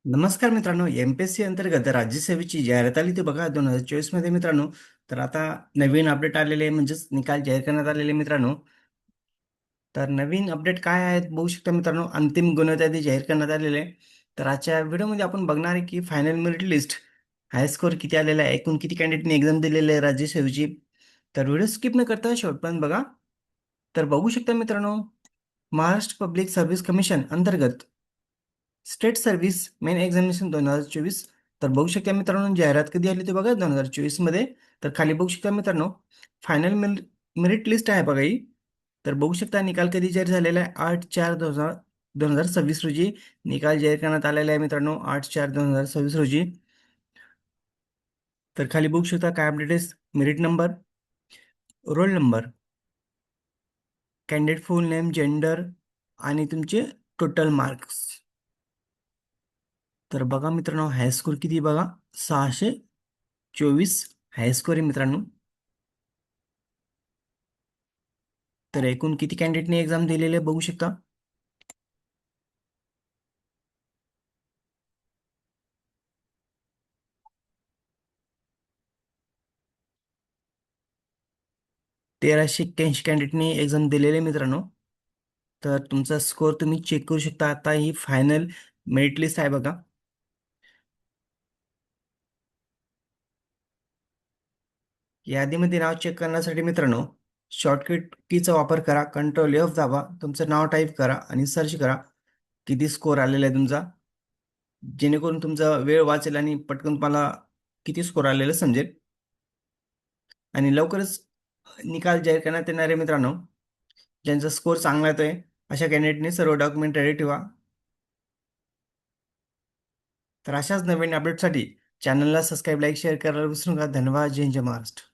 नमस्कार मित्रांनो, एमपीएससी अंतर्गत राज्यसेवेची जाहिरात आली ते बघा 2024 मध्ये मित्रांनो. तर आता नवीन अपडेट आलेले म्हणजेच निकाल जाहीर करण्यात आलेले मित्रांनो. तर नवीन अपडेट काय आहेत बघू शकता मित्रांनो. अंतिम गुणवत्ता जाहीर करण्यात आलेले आहे. तर आजच्या व्हिडिओमध्ये आपण बघणार आहे की फायनल मेरिट लिस्ट, हाय स्कोअर किती आलेला आहे, एकूण किती कॅन्डिडेटने एक्झाम दिलेली आहे राज्यसेवेची. तर व्हिडिओ स्किप न करता शेवटपर्यंत बघा. तर बघू शकता मित्रांनो, महाराष्ट्र पब्लिक सर्व्हिस कमिशन अंतर्गत स्टेट सर्व्हिस मेन एक्झामिनेशन 2024. तर बघू शकता मित्रांनो, जाहिरात कधी आली ते बघा 2024 मध्ये. तर खाली बघू शकता मित्रांनो, फायनल मेरिट लिस्ट आहे बघा ही. तर बघू शकता निकाल कधी जाहीर झालेला आहे, 8/4/2026 रोजी निकाल जाहीर करण्यात आलेला आहे मित्रांनो, 8/4/2026 रोजी. तर खाली बघू शकता काय अपडेट आहे, merit number, roll number, candidate फुल नेम, जेंडर आणि तुमचे टोटल मार्क्स. तर बघा मित्रांनो, हाय स्कोर किती बघा, 624 हाय स्कोर आहे मित्रांनो. तर एकूण किती कॅन्डिडेटने एक्झाम दिलेले बघू शकता. 1381 कॅन्डिडेटने एक्झाम दिलेले मित्रांनो. तर तुमचा स्कोअर तुम्ही चेक करू शकता. आता ही फायनल मेरिट लिस्ट आहे बघा. यादीमध्ये नाव चेक करण्यासाठी मित्रांनो, शॉर्टकट कीचा वापर करा, Ctrl+F दाबा, तुमचं नाव टाईप करा आणि सर्च करा किती स्कोअर आलेला आहे तुमचा. जेणेकरून तुमचा वेळ वाचेल आणि पटकन तुम्हाला किती स्कोअर आलेला समजेल. आणि लवकरच निकाल जाहीर करण्यात येणार आहे मित्रांनो. ज्यांचा स्कोअर चांगला येतोय अशा कॅन्डिडेटने सर्व डॉक्युमेंट रेडी ठेवा. तर अशाच नवीन अपडेटसाठी चॅनलला सबस्क्राईब, लाईक, शेअर करायला विसरू नका. धन्यवाद. जय हिंद, जय महाराष्ट्र.